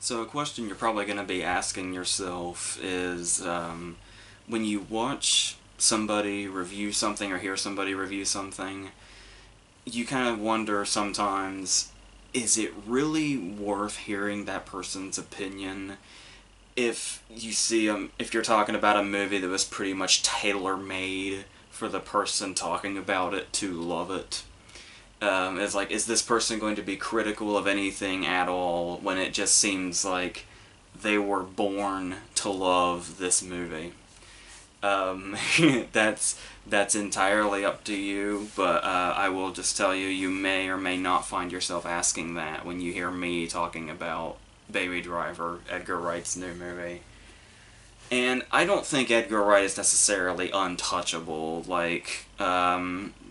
So a question you're probably going to be asking yourself is when you watch somebody review something or hear somebody review something, you kind of wonder sometimes, is it really worth hearing that person's opinion if you see if you're talking about a movie that was pretty much tailor-made for the person talking about it to love it? It's like, is this person going to be critical of anything at all when it just seems like they were born to love this movie? Um, that's entirely up to you, but I will just tell you, you may or may not find yourself asking that when you hear me talking about Baby Driver, Edgar Wright's new movie. And I don't think Edgar Wright is necessarily untouchable.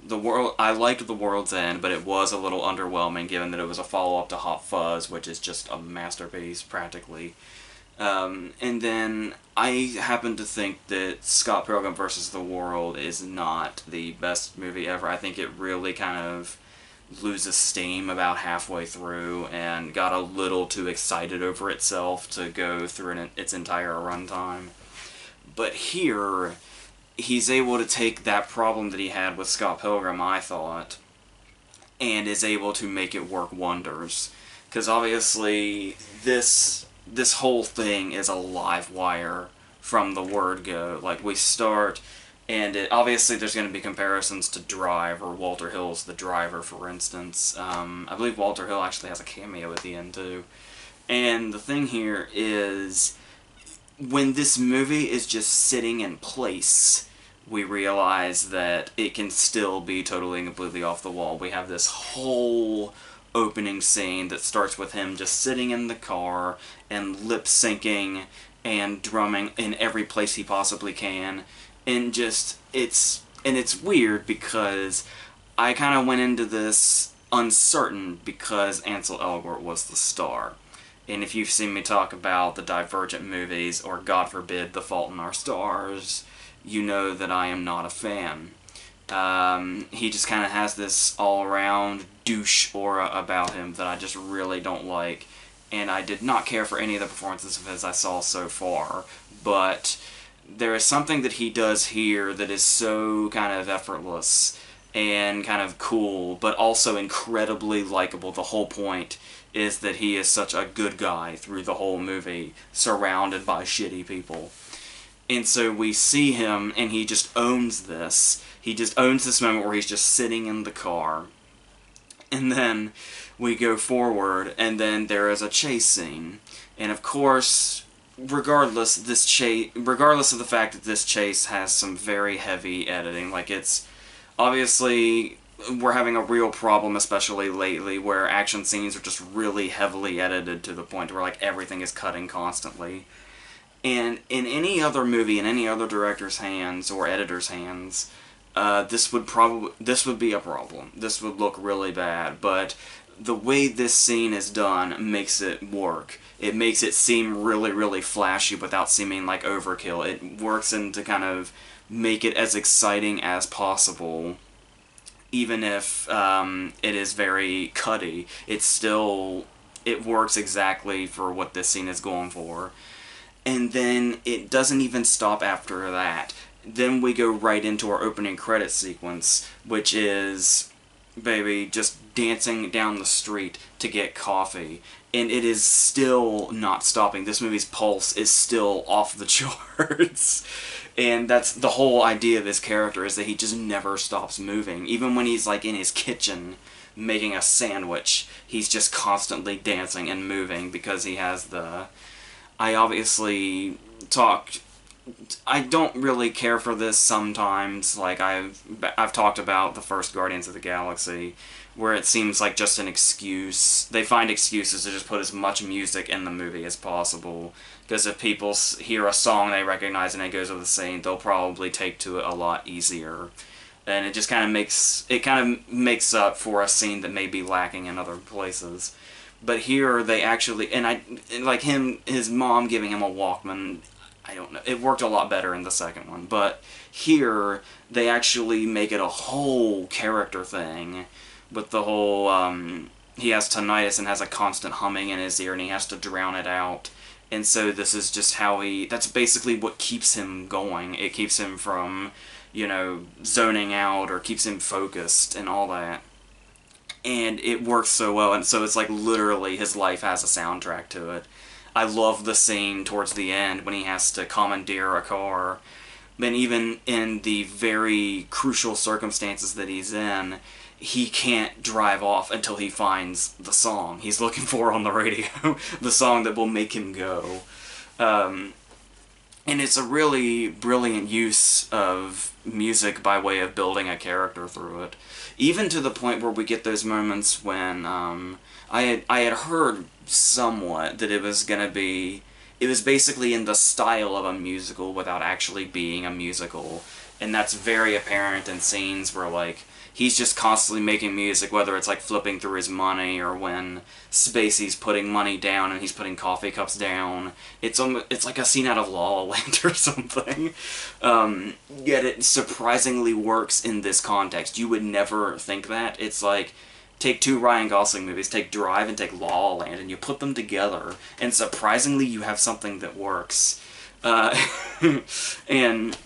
The world, I liked The World's End, but it was a little underwhelming given that it was a follow-up to Hot Fuzz, which is just a masterpiece, practically. And then I happen to think that Scott Pilgrim vs. the World is not the best movie ever. I think it really kind of loses steam about halfway through and got a little too excited over itself to go through its entire runtime. But here, he's able to take that problem that he had with Scott Pilgrim, I thought, and is able to make it work wonders. Because obviously, this whole thing is a live wire from the word go. Like, we start, and obviously there's going to be comparisons to Drive, or Walter Hill's The Driver, for instance. I believe Walter Hill actually has a cameo at the end, too. And the thing here is, when this movie is just sitting in place, we realize that it can still be totally and completely off the wall. We have this whole opening scene that starts with him just sitting in the car and lip syncing and drumming in every place he possibly can, and it's weird because I kind of went into this uncertain because Ansel Elgort was the star. And if you've seen me talk about the Divergent movies, or God forbid, The Fault in Our Stars, you know that I am not a fan. He just kind of has this all-around douche aura about him that I just really don't like, and I did not care for any of the performances of his I saw so far, but there is something that he does here that is so kind of effortless and kind of cool, but also incredibly likable. The whole point is that he is such a good guy through the whole movie, surrounded by shitty people. And so we see him, and he just owns this. He just owns this moment where he's just sitting in the car. And then we go forward, and then there is a chase scene. And of course, regardless of the fact that this chase has some very heavy editing, like it's obviously we're having a real problem, especially lately, where action scenes are just really heavily edited to the point where like everything is cutting constantly. And in any other movie, in any other director's hands or editor's hands, this would be a problem. This would look really bad. But the way this scene is done makes it work. It makes it seem really, really flashy without seeming like overkill. It works in to kind of make it as exciting as possible. Even if it is very cutty, it works exactly for what this scene is going for. And then it doesn't even stop after that. Then we go right into our opening credits sequence, which is baby just dancing down the street to get coffee. And it is still not stopping. This movie's pulse is still off the charts. And that's the whole idea of his character, is that he just never stops moving. Even when he's like in his kitchen making a sandwich, he's just constantly dancing and moving because he has the... I obviously I don't really care for this sometimes. Like I've talked about the first Guardians of the Galaxy, where it seems like just an excuse. They find excuses to just put as much music in the movie as possible. Because if people hear a song they recognize and it goes with the scene, they'll probably take to it a lot easier. And it just kind of makes up for a scene that may be lacking in other places. But here they actually, like his mom giving him a Walkman, I don't know, it worked a lot better in the second one. But here they actually make it a whole character thing with the whole he has tinnitus and has a constant humming in his ear, and he has to drown it out. And so this is just how that's basically what keeps him going. It keeps him from, zoning out, or keeps him focused and all that. And it works so well, and so it's like literally his life has a soundtrack to it. I love the scene towards the end when he has to commandeer a car. And even in the very crucial circumstances that he's in, he can't drive off until he finds the song he's looking for on the radio. The song that will make him go. And it's a really brilliant use of music by way of building a character through it. Even to the point where we get those moments when I had heard somewhat that it was basically in the style of a musical without actually being a musical. And that's very apparent in scenes where, like, he's just constantly making music, whether it's like flipping through his money, or when Spacey's putting money down and he's putting coffee cups down. It's like a scene out of La La Land or something. Yet it surprisingly works in this context. You would never think that. It's like, take two Ryan Gosling movies, take Drive and take La La Land, and you put them together, and surprisingly you have something that works. And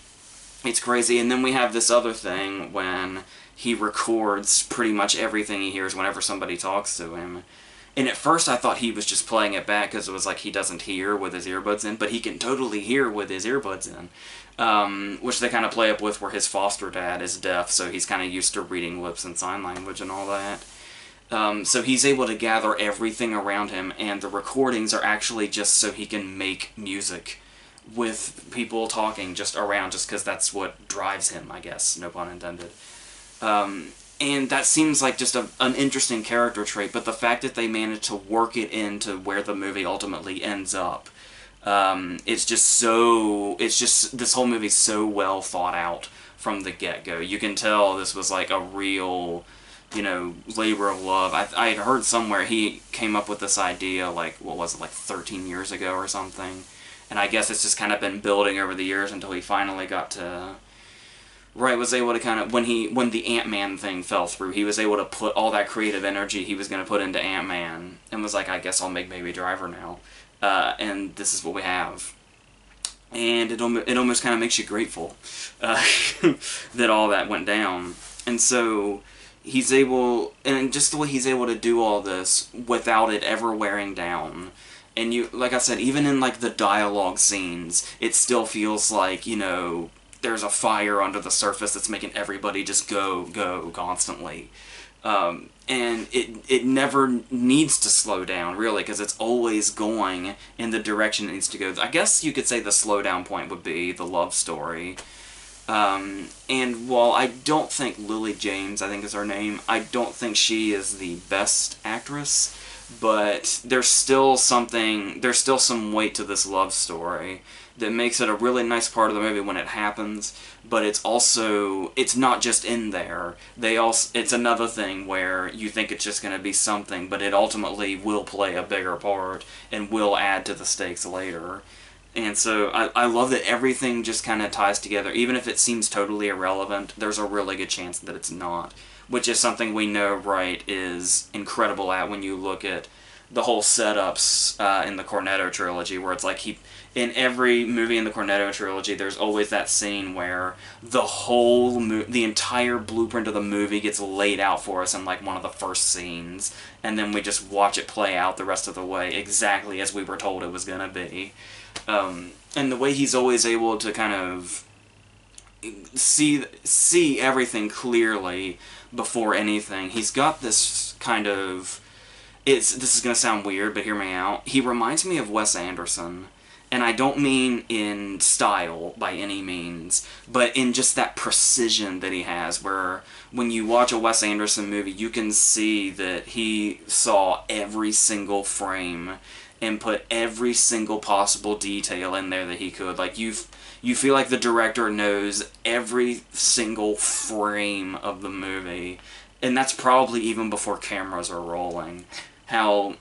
it's crazy. And then we have this other thing when he records pretty much everything he hears whenever somebody talks to him. And at first I thought he was just playing it back because it was like he doesn't hear with his earbuds in, but he can totally hear with his earbuds in. Which they kind of play up with where his foster dad is deaf, so he's kind of used to reading lips and sign language and all that. So he's able to gather everything around him, and the recordings are actually just so he can make music with people talking just around, just because that's what drives him, I guess, no pun intended. And that seems like just an interesting character trait, but the fact that they managed to work it into where the movie ultimately ends up, this whole movie's so well thought out from the get-go. You can tell this was like a real, labor of love. I had heard somewhere he came up with this idea, like, what was it, like 13 years ago or something, and I guess it's just kind of been building over the years until he finally got to... Wright was able to kind of, when the Ant-Man thing fell through, he was able to put all that creative energy he was going to put into Ant-Man, and was like, I guess I'll make Baby Driver now. And this is what we have. And it almost kind of makes you grateful that all that went down. And so he's able, and just the way he's able to do all this without it ever wearing down. And you, like I said, even in like the dialogue scenes, it still feels like, there's a fire under the surface that's making everybody just go constantly. And it never needs to slow down, really, because it's always going in the direction it needs to go. I guess you could say the slowdown point would be the love story. And while I don't think Lily James, I think is her name, I don't think she is the best actress, but there's still some weight to this love story that makes it a really nice part of the movie when it happens, but it's not just in there. It's another thing where you think it's just going to be something, but it ultimately will play a bigger part and will add to the stakes later. And so I love that everything just kind of ties together. Even if it seems totally irrelevant, there's a really good chance that it's not, which is something we know Wright is incredible at when you look at the whole setups in the Cornetto trilogy, where it's like in every movie in the Cornetto trilogy, there's always that scene where the entire blueprint of the movie gets laid out for us in like one of the first scenes, and then we just watch it play out the rest of the way exactly as we were told it was gonna be. And the way he's always able to kind of see everything clearly before anything. He's got this kind of... This is going to sound weird, but hear me out. He reminds me of Wes Anderson. And I don't mean in style by any means, but in just that precision that he has, where when you watch a Wes Anderson movie, you can see that he saw every single frame and put every single possible detail in there that he could. Like, you feel like the director knows every single frame of the movie, and that's probably even before cameras are rolling. How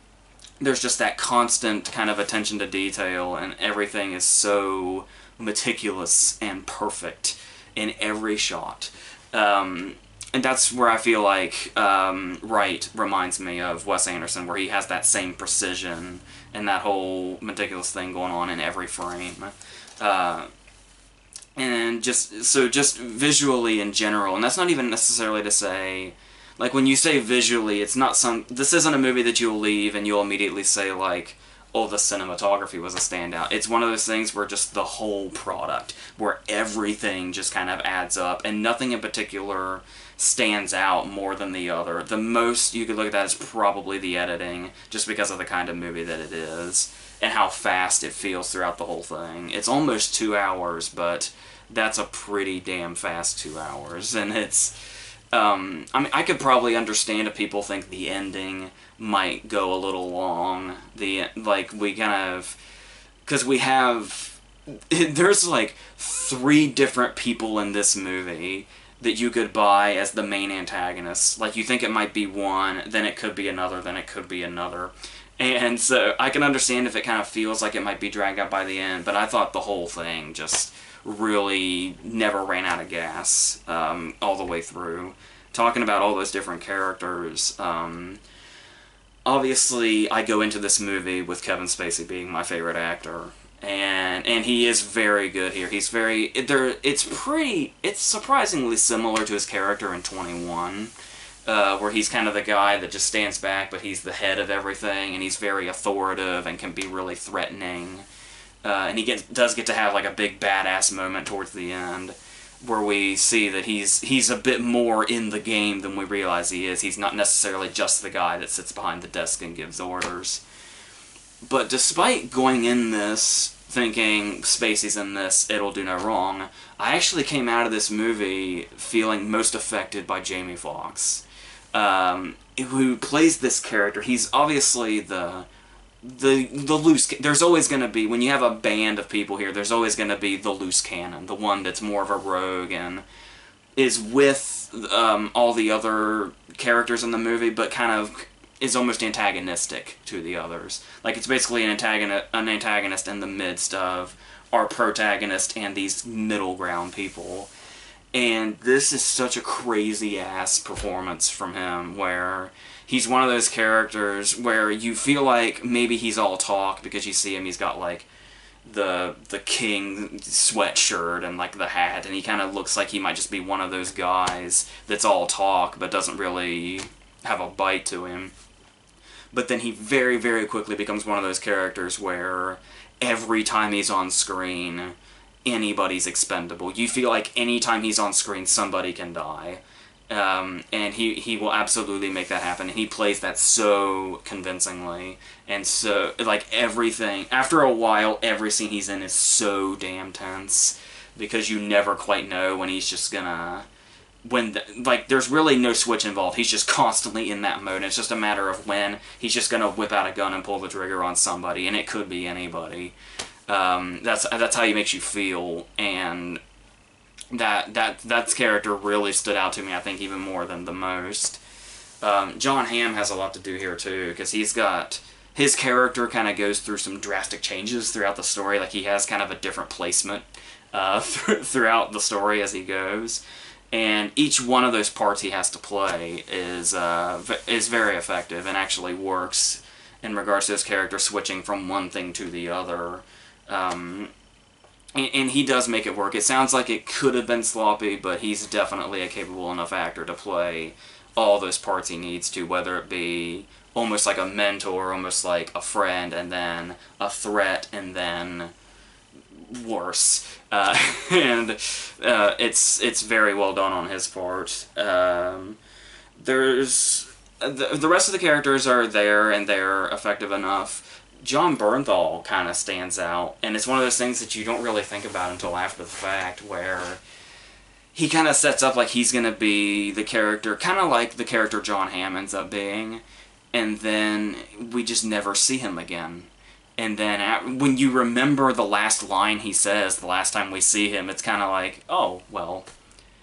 there's just that constant kind of attention to detail, and everything is so meticulous and perfect in every shot. and that's where I feel like Wright reminds me of Wes Anderson, where he has that same precision and that whole meticulous thing going on in every frame. And just visually in general, and that's not even necessarily to say, like, when you say visually, it's not this isn't a movie that you'll leave and you'll immediately say, like, oh, the cinematography was a standout. It's one of those things where just the whole product, where everything just kind of adds up, and nothing in particular stands out more than the other. The most you could look at that is probably the editing, just because of the kind of movie that it is, and how fast it feels throughout the whole thing. It's almost 2 hours, but that's a pretty damn fast 2 hours, and it's... I mean, I could probably understand if people think the ending might go a little long. We kind of... Because we have... There's, like, 3 different people in this movie that you could buy as the main antagonists. Like, you think it might be one, then it could be another, then it could be another. And so, I can understand if it kind of feels like it might be dragged out by the end, but I thought the whole thing just really never ran out of gas all the way through. Talking about all those different characters, obviously I go into this movie with Kevin Spacey being my favorite actor, and he is very good here. He's very... It's surprisingly similar to his character in 21, where he's kind of the guy that just stands back, but he's the head of everything, and he's very authoritative and can be really threatening. And he does get to have, like, a big badass moment towards the end, where we see that he's a bit more in the game than we realize he is. He's not necessarily just the guy that sits behind the desk and gives orders. But despite going in this thinking Spacey's in this, it'll do no wrong, I actually came out of this movie feeling most affected by Jamie Foxx, who plays this character. He's obviously the loose... There's always going to be, when you have a band of people here, there's always going to be the loose cannon, the one that's more of a rogue and is with all the other characters in the movie, but kind of is almost antagonistic to the others. Like, it's basically an antagonist in the midst of our protagonist and these middle ground people. And this is such a crazy-ass performance from him, where he's one of those characters where you feel like maybe he's all talk, because you see him, he's got, like, the king sweatshirt and, like, the hat, and he kind of looks like he might just be one of those guys that's all talk, but doesn't really have a bite to him. But then he very, very quickly becomes one of those characters where every time he's on screen, anybody's expendable. You feel like anytime he's on screen, somebody can die. And he will absolutely make that happen. And he plays that so convincingly. And so, like, everything... After a while, every scene he's in is so damn tense, because you never quite know when he's just gonna... there's really no switch involved. He's just constantly in that mode. It's just a matter of when he's just gonna whip out a gun and pull the trigger on somebody, and it could be anybody. That's how he makes you feel, and that character really stood out to me, I think, even more than the most. John Hamm has a lot to do here, too, because his character kind of goes through some drastic changes throughout the story. Like, he has kind of a different placement throughout the story as he goes. And each one of those parts he has to play is very effective and actually works in regards to his character switching from one thing to the other. And he does make it work. It sounds like it could have been sloppy, but he's definitely a capable enough actor to play all those parts he needs to, whether it be almost like a mentor, almost like a friend, and then a threat, and then worse. It's very well done on his part. There's... The rest of the characters are there, and they're effective enough. John Bernthal kind of stands out, and it's one of those things that you don't really think about until after the fact, where he kind of sets up like he's going to be the character, kind of like the character John Hamm ends up being, and then we just never see him again. And then when you remember the last line he says the last time we see him, it's kind of like, oh, well,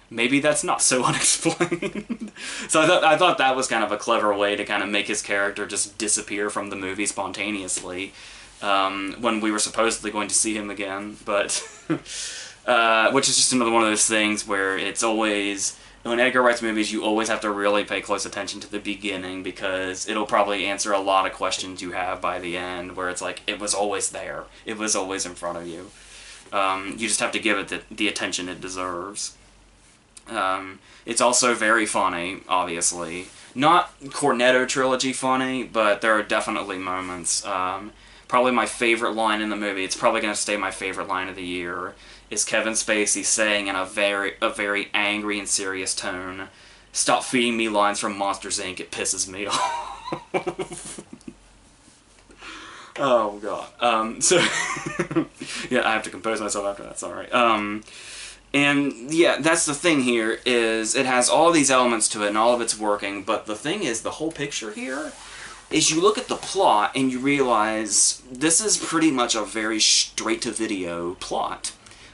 maybe that's not so unexplained. So I thought that was kind of a clever way to kind of make his character just disappear from the movie spontaneously when we were supposedly going to see him again. But which is just another one of those things where it's always in Edgar Wright's movies, you always have to really pay close attention to the beginning because it'll probably answer a lot of questions you have by the end, where it's like, it was always there. It was always in front of you. You just have to give it the attention it deserves. It's also very funny, obviously. Not Cornetto trilogy funny, but there are definitely moments. Probably my favorite line in the movie, it's probably going to stay my favorite line of the year, is Kevin Spacey saying in a very angry and serious tone, "Stop feeding me lines from Monsters, Inc. It pisses me off." Oh, God. So, yeah, I have to compose myself after that, sorry. And, yeah, that's the thing here, is it has all these elements to it, and all of it's working, but the thing is, the whole picture here, is you look at the plot, and you realize this is pretty much a very straight-to-video plot.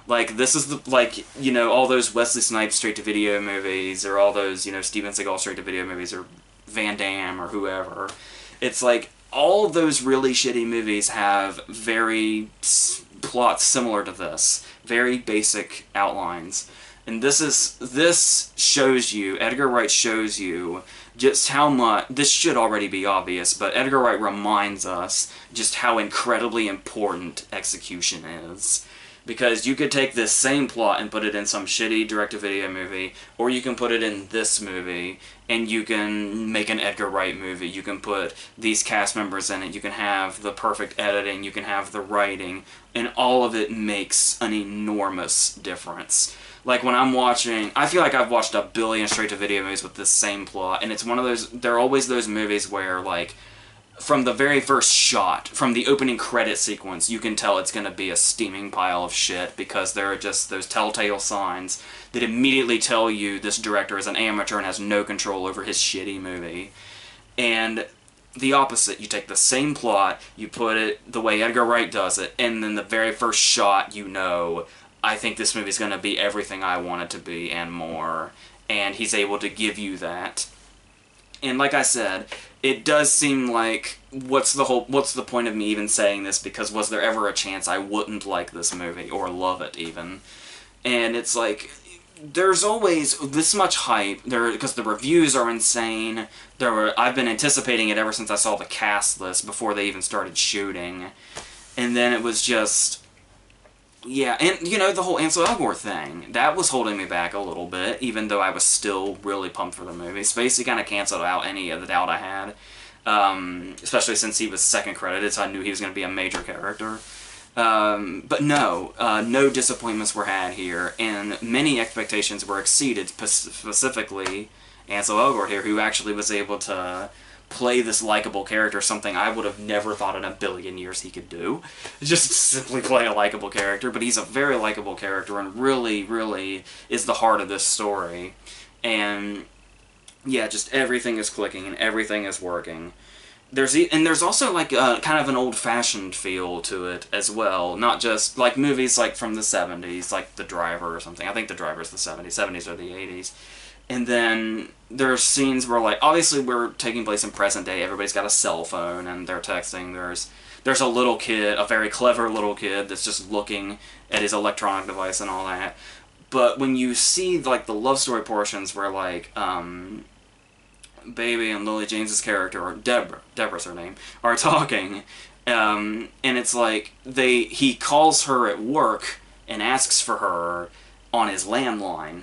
Like, this is the, like, you know, all those Wesley Snipes straight-to-video movies, or all those, you know, Steven Seagal straight-to-video movies, or Van Damme, or whoever. It's like, all those really shitty movies have very plots similar to this. Very basic outlines. And this shows you, Edgar Wright shows you, just how much, this should already be obvious, but Edgar Wright reminds us just how incredibly important execution is. Because you could take this same plot and put it in some shitty direct-to-video movie, or you can put it in this movie, and you can make an Edgar Wright movie. You can put these cast members in it, you can have the perfect editing, you can have the writing, and all of it makes an enormous difference. Like, when I'm watching, I feel like I've watched a billion straight-to-video movies with this same plot, and it's one of those, there are always those movies where, like, from the very first shot, from the opening credit sequence, you can tell it's going to be a steaming pile of shit, because there are just those telltale signs that immediately tell you this director is an amateur and has no control over his shitty movie. And the opposite, you take the same plot, you put it the way Edgar Wright does it, and then the very first shot, you know, I think this movie's going to be everything I want it to be and more. And he's able to give you that. And like I said, it does seem like, what's the point of me even saying this, because was there ever a chance I wouldn't like this movie, or love it even? And it's like, there's always this much hype, because the reviews are insane. I've been anticipating it ever since I saw the cast list, before they even started shooting. And then it was just, yeah, and, you know, the whole Ansel Elgort thing, that was holding me back a little bit, even though I was still really pumped for the movie. Spacey kind of canceled out any of the doubt I had, especially since he was second credited, so I knew he was going to be a major character. But no, no disappointments were had here, and many expectations were exceeded, specifically Ansel Elgort here, who actually was able to play this likable character, something I would have never thought in a billion years he could do. Just simply play a likable character, but he's a very likable character and really, really is the heart of this story. And yeah, just everything is clicking and everything is working. There's also like a kind of an old-fashioned feel to it as well, not just like movies like from the 70s, like The Driver or something. I think The Driver's the 70s. 70s or the 80s. And then there's scenes where, like, obviously we're taking place in present day, everybody's got a cell phone and they're texting, there's a little kid, a very clever little kid that's just looking at his electronic device and all that. But when you see, like, the love story portions where, like, Baby and Lily James's character, or Deborah's her name, are talking, and it's like, he calls her at work and asks for her on his landline.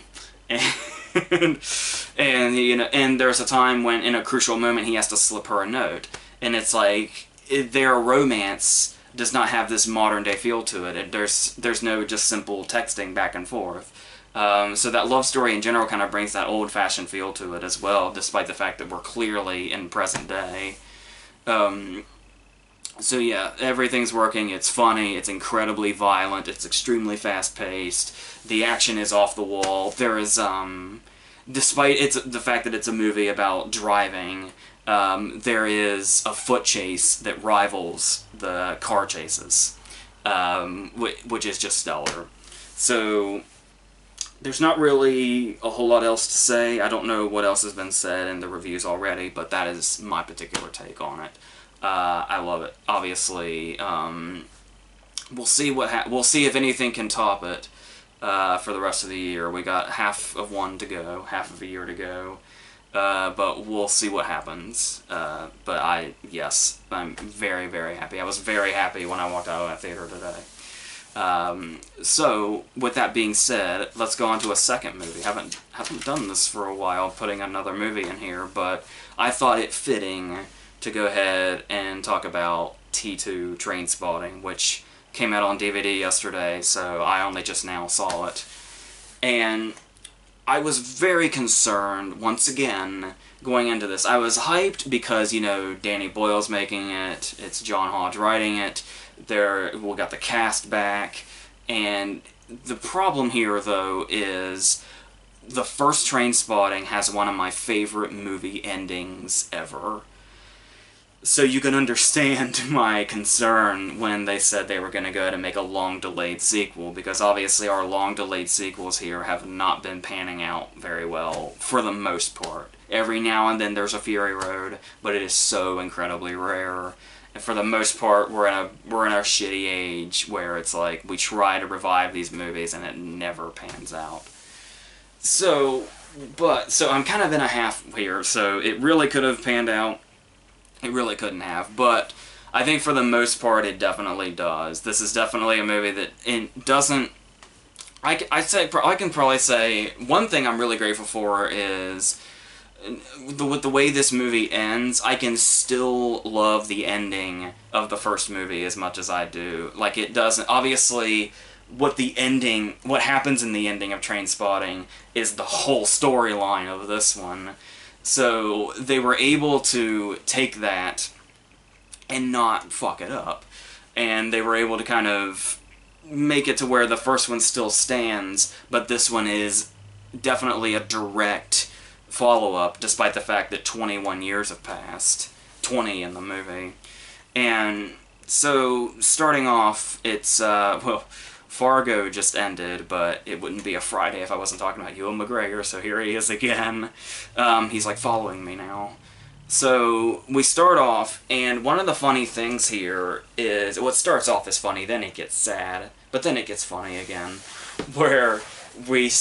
And you know, and there's a time when, in a crucial moment, he has to slip her a note, and it's like, their romance does not have this modern day feel to it. There's no just simple texting back and forth. So that love story in general kind of brings that old fashioned feel to it as well, despite the fact that we're clearly in present day. So yeah, everything's working, it's funny, it's incredibly violent, it's extremely fast-paced, the action is off the wall, there is, despite the fact that it's a movie about driving, there is a foot chase that rivals the car chases, which is just stellar. So, there's not really a whole lot else to say. I don't know what else has been said in the reviews already, but that is my particular take on it. I love it. Obviously, we'll see if anything can top it. for the rest of the year. We got half of one to go, half of a year to go. But we'll see what happens. But yes, I'm very, very happy. I was very happy when I walked out of that theater today. So, with that being said, let's go on to a second movie. Haven't done this for a while, putting another movie in here, but I thought it fitting to go ahead and talk about T2 Trainspotting, which came out on DVD yesterday, so I only just now saw it. And I was very concerned, once again, going into this. I was hyped because, you know, Danny Boyle's making it, it's John Hodge writing it, we got the cast back, and the problem here, though, is the first Trainspotting has one of my favorite movie endings ever. So you can understand my concern when they said they were going to go ahead and make a long-delayed sequel, because obviously our long-delayed sequels here have not been panning out very well, for the most part. Every now and then there's a Fury Road, but it is so incredibly rare. And for the most part, we're in a shitty age where it's like we try to revive these movies and it never pans out. So I'm kind of in a half here. So it really could have panned out. It really couldn't have, but I think for the most part it definitely does. This is definitely a movie that it doesn't... I can probably say one thing I'm really grateful for is with the way this movie ends, I can still love the ending of the first movie as much as I do. Like, it doesn't... Obviously, what happens in the ending of Trainspotting is the whole storyline of this one. So they were able to take that and not fuck it up. And they were able to kind of make it to where the first one still stands, but this one is definitely a direct follow-up, despite the fact that 21 years have passed. 20 in the movie. And so, starting off, it's, Fargo just ended, but it wouldn't be a Friday if I wasn't talking about Ewan McGregor, so here he is again. He's like following me now. So we start off, and one of the funny things here is, well, it starts off as funny, then it gets sad, but then it gets funny again, where we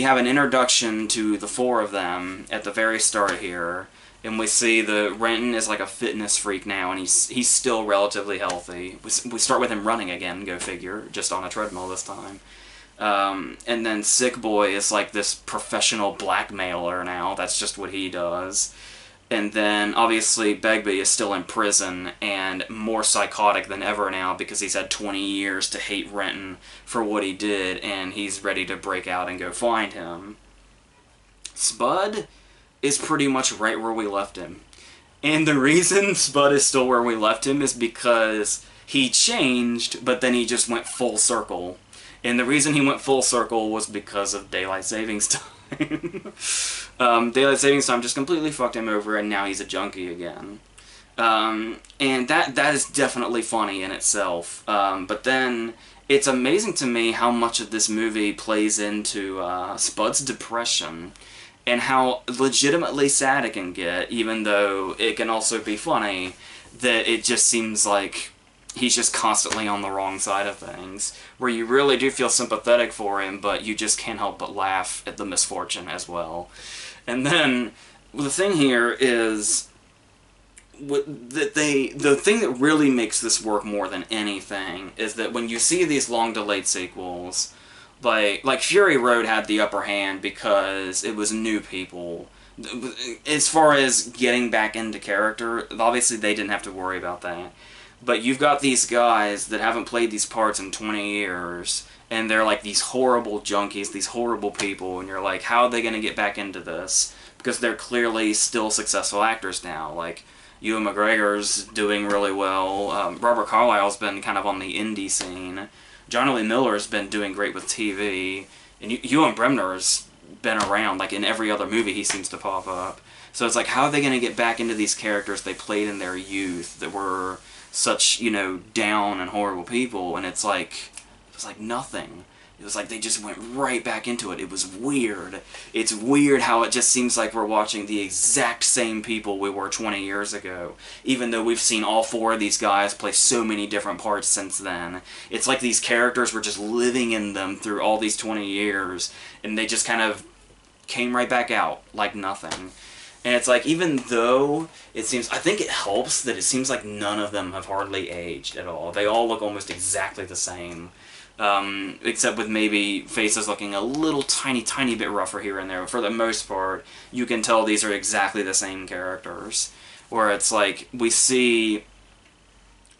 have an introduction to the four of them at the very start here, and we see Renton is like a fitness freak now, and he's still relatively healthy. We start with him running again, go figure, just on a treadmill this time. And then Sick Boy is like this professional blackmailer now, that's just what he does. And then, obviously, Begbie is still in prison, and more psychotic than ever now, because he's had 20 years to hate Renton for what he did, and he's ready to break out and go find him. Spud is pretty much right where we left him. And the reason Spud is still where we left him is because he changed, but then he just went full circle. And the reason he went full circle was because of Daylight Savings Time. Daylight Savings Time just completely fucked him over, and now he's a junkie again. And that is definitely funny in itself. But then, it's amazing to me how much of this movie plays into Spud's depression, and how legitimately sad it can get, even though it can also be funny, that it just seems like he's just constantly on the wrong side of things, where you really do feel sympathetic for him, but you just can't help but laugh at the misfortune as well. And then, the thing here is, the thing that really makes this work more than anything is that when you see these long-delayed sequels, like Fury Road had the upper hand because it was new people. As far as getting back into character, obviously they didn't have to worry about that. But you've got these guys that haven't played these parts in 20 years, and they're like these horrible junkies, these horrible people, and you're like, how are they going to get back into this? Because they're clearly still successful actors now. Like, Ewan McGregor's doing really well. Robert Carlyle's been kind of on the indie scene. John Lee Miller's been doing great with TV, and Ewan Bremner's been around, like in every other movie he seems to pop up. So it's like, how are they going to get back into these characters they played in their youth that were such, you know, down and horrible people? And it's like nothing. It was like they just went right back into it. It was weird. It's weird how it just seems like we're watching the exact same people we were 20 years ago, even though we've seen all four of these guys play so many different parts since then. It's like these characters were just living in them through all these 20 years, and they just kind of came right back out like nothing. And it's like, even though it seems, I think it helps that it seems like none of them have hardly aged at all. They all look almost exactly the same. Except with maybe faces looking a little tiny bit rougher here and there. But for the most part, you can tell these are exactly the same characters. Where it's like, we see...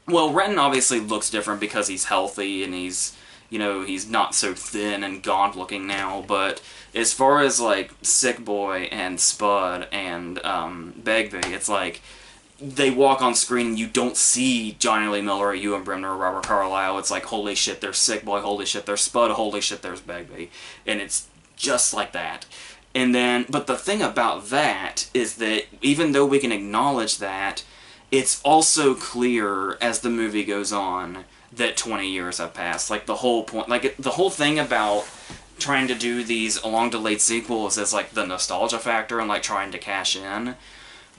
Well, Renton obviously looks different because he's healthy and he's, you know, he's not so thin and gaunt looking now. But as far as, like, Sick Boy and Spud and Begbie, it's like... They walk on screen and you don't see Johnny Lee Miller or Ewan Bremner or Robert Carlyle. It's like, holy shit, there's Sick Boy, holy shit, there's Spud, holy shit, there's Begbie. And it's just like that. And then, but the thing about that is that even though we can acknowledge that, it's also clear as the movie goes on that 20 years have passed. Like, the whole point, like, the whole thing about trying to do these long-delayed sequels is, like, the nostalgia factor and, like, trying to cash in.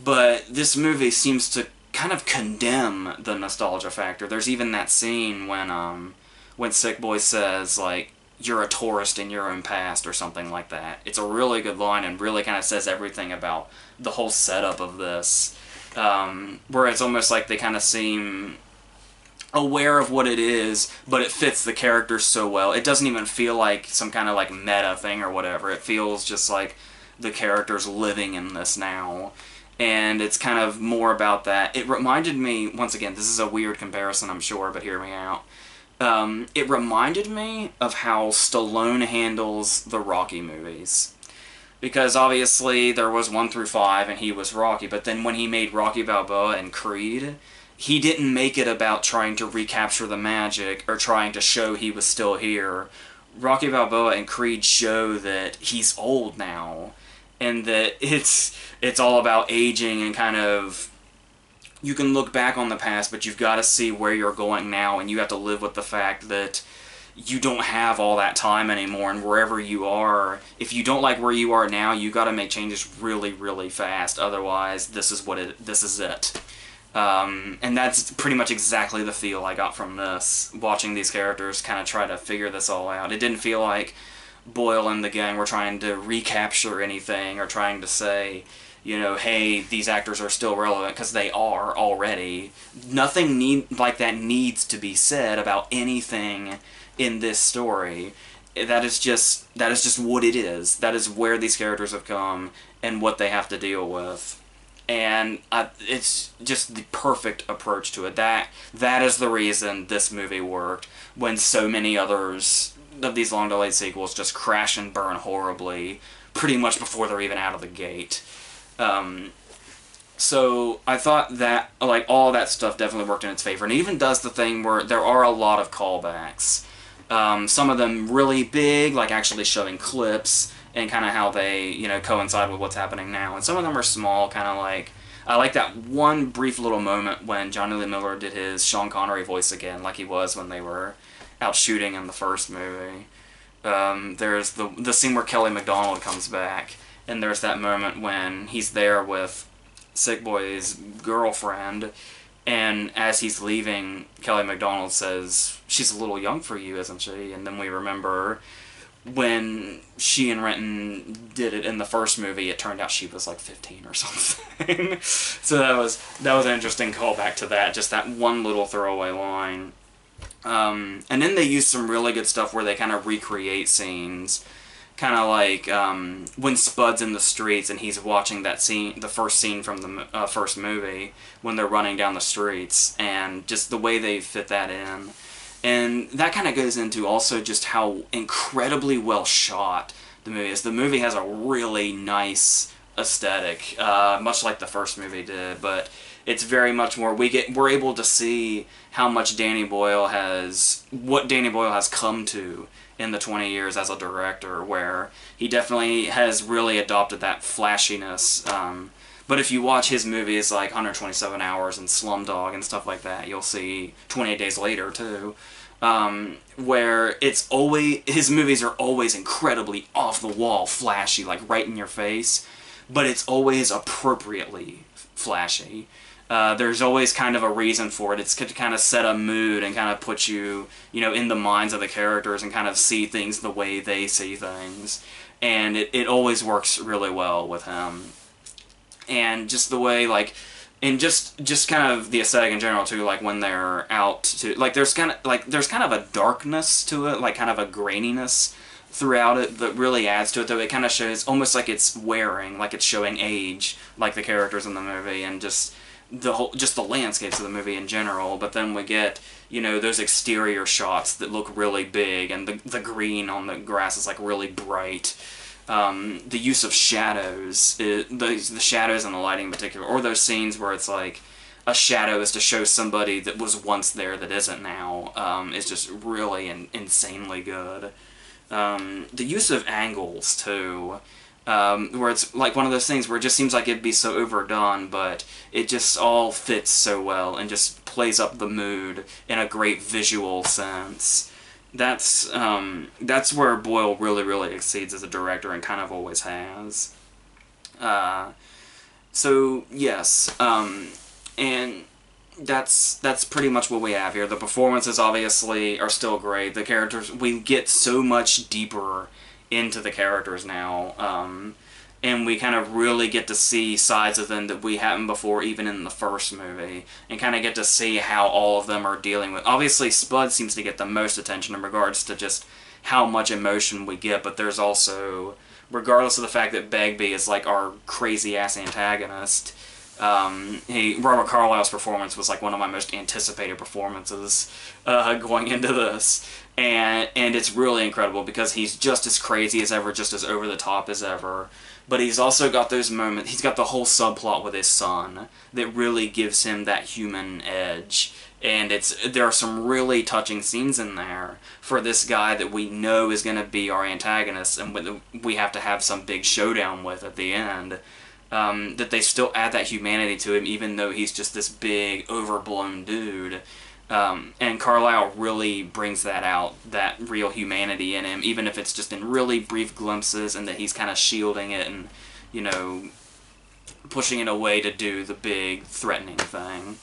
But this movie seems to kind of condemn the nostalgia factor. There's even that scene when Sick Boy says, like, you're a tourist in your own past, or something like that. It's a really good line and really kind of says everything about the whole setup of this. Where it's almost like they kind of seem aware of what it is, but it fits the characters so well. It doesn't even feel like some kind of, like, meta thing or whatever. It feels just like the characters living in this now. And it's kind of more about that. It reminded me, once again, this is a weird comparison, I'm sure, but hear me out. It reminded me of how Stallone handles the Rocky movies. Because obviously there was 1 through 5 and he was Rocky, but then when he made Rocky Balboa and Creed, he didn't make it about trying to recapture the magic or trying to show he was still here. Rocky Balboa and Creed show that he's old now. And that it's all about aging and kind of... You can look back on the past, but you've got to see where you're going now, and you have to live with the fact that you don't have all that time anymore, and wherever you are, if you don't like where you are now, you got to make changes really, really fast. Otherwise, this is it. And that's pretty much exactly the feel I got from this, watching these characters kind of try to figure this all out. It didn't feel like Boyle and the gang were trying to recapture anything or trying to say, you know, hey, these actors are still relevant, because they are already. Nothing like that needs to be said about anything in this story. That is just what it is. That is where these characters have come and what they have to deal with. And it's just the perfect approach to it. That is the reason this movie worked, when so many others of these long-delayed sequels just crash and burn horribly pretty much before they're even out of the gate. So I thought that, like, all that stuff definitely worked in its favor, and it even does the thing where there are a lot of callbacks. Some of them really big, like actually showing clips and kind of how they, you know, coincide with what's happening now. And some of them are small, kind of like... I like that one brief little moment when Johnny Lee Miller did his Sean Connery voice again, like he was when they were out shooting in the first movie. There's the scene where Kelly MacDonald comes back, and there's that moment when he's there with Sick Boy's girlfriend, and as he's leaving, Kelly MacDonald says, "She's a little young for you, isn't she?" And then we remember when she and Renton did it in the first movie, it turned out she was like 15 or something. So that was an interesting callback to that, just that one little throwaway line. And then they used some really good stuff where they kind of recreate scenes. Kind of like when Spud's in the streets and he's watching that scene, the first scene from the first movie, when they're running down the streets, and just the way they fit that in. And that kind of goes into also just how incredibly well shot the movie is. The movie has a really nice aesthetic, much like the first movie did, but it's very much more, we're able to see how much what Danny Boyle has come to in the 20 years as a director, where he definitely has really adopted that flashiness. But if you watch his movies like 127 Hours and Slumdog and stuff like that, you'll see 28 Days Later too. where it's always, his movies are always incredibly off the wall, flashy, like right in your face, but it's always appropriately flashy. There's always kind of a reason for it. It's to kind of set a mood and kind of put you, in the minds of the characters and kind of see things the way they see things. And it always works really well with him. And just the way, like, and just kind of the aesthetic in general too, like when they're out to, like, there's kind of a darkness to it, like kind of a graininess throughout it that really adds to it, though it kind of shows almost like it's wearing, like it's showing age, like the characters in the movie, and just the landscapes of the movie in general. But then we get, those exterior shots that look really big, and the green on the grass is like really bright. The use of shadows, the shadows and the lighting in particular, or those scenes where it's like a shadow is to show somebody that was once there that isn't now, is just really insanely good. The use of angles too, where it's like one of those things where it just seems like it'd be so overdone, but it just all fits so well and just plays up the mood in a great visual sense. That's where Boyle really exceeds as a director, and kind of always has. So yes, and that's pretty much what we have here. The performances obviously are still great. The characters, we get so much deeper into the characters now, and we kind of really get to see sides of them that we hadn't before, even in the first movie, and kind of get to see how all of them are dealing with. Obviously, Spud seems to get the most attention in regards to just how much emotion we get, but there's also, regardless of the fact that Begbie is like our crazy-ass antagonist, Robert Carlyle's performance was like one of my most anticipated performances going into this, and it's really incredible because he's just as crazy as ever, just as over the top as ever, but he's also got those moments, he's got the whole subplot with his son that really gives him that human edge, and there are some really touching scenes in there for this guy that we know is going to be our antagonist and we have to have some big showdown with at the end. That they still add that humanity to him, even though he's just this big, overblown dude. And Carlyle really brings that out, that real humanity in him, even if it's just in really brief glimpses, and that he's kind of shielding it and, pushing it away to do the big, threatening thing.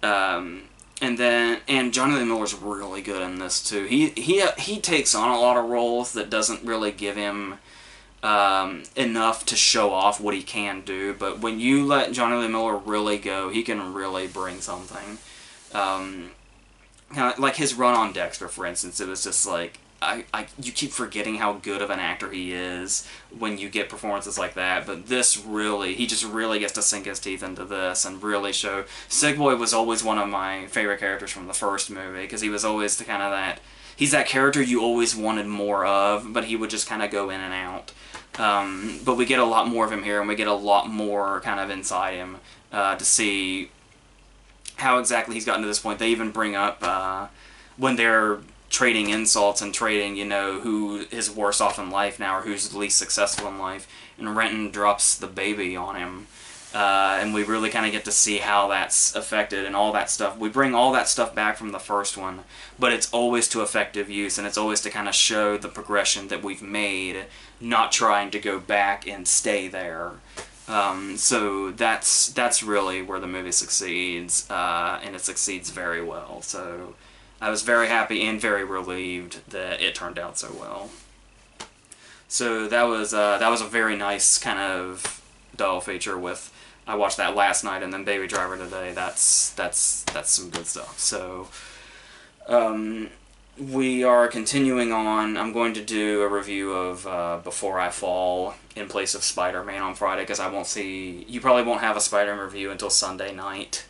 And Johnny Lee Miller's really good in this, too. He takes on a lot of roles that doesn't really give him enough to show off what he can do, but when you let Johnny Lee Miller really go, he can really bring something. Like his run on Dexter, for instance, it was just like, you keep forgetting how good of an actor he is when you get performances like that, but this really, he just really gets to sink his teeth into this and really show. Sigboy was always one of my favorite characters from the first movie, because he was always the kind of that, he's that character you always wanted more of, but he would just kind of go in and out. But we get a lot more of him here, and we get a lot more kind of inside him to see how exactly he's gotten to this point. They even bring up when they're trading insults and trading, who is worse off in life now or who's the least successful in life, and Renton drops the baby on him. And we really kind of get to see how that's affected and all that stuff. We bring all that stuff back from the first one, but it's always to effective use, and it's always to kind of show the progression that we've made, not trying to go back and stay there. So that's really where the movie succeeds, and it succeeds very well. So I was very happy and very relieved that it turned out so well. So that was a very nice kind of double feature with. I watched that last night, and then Baby Driver today. That's some good stuff. So, we are continuing on. I'm going to do a review of Before I Fall in place of Spider-Man on Friday, because you probably won't have a Spider-Man review until Sunday night,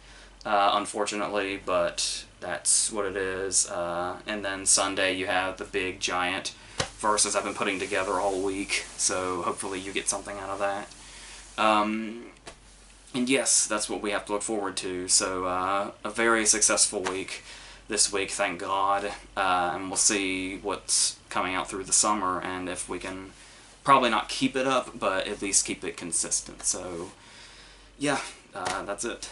unfortunately, but that's what it is. And then Sunday you have the big, giant verses I've been putting together all week, so hopefully you get something out of that. And yes, that's what we have to look forward to. So, a very successful week this week, thank God. And we'll see what's coming out through the summer, and if we can probably not keep it up, but at least keep it consistent. So, yeah, that's it.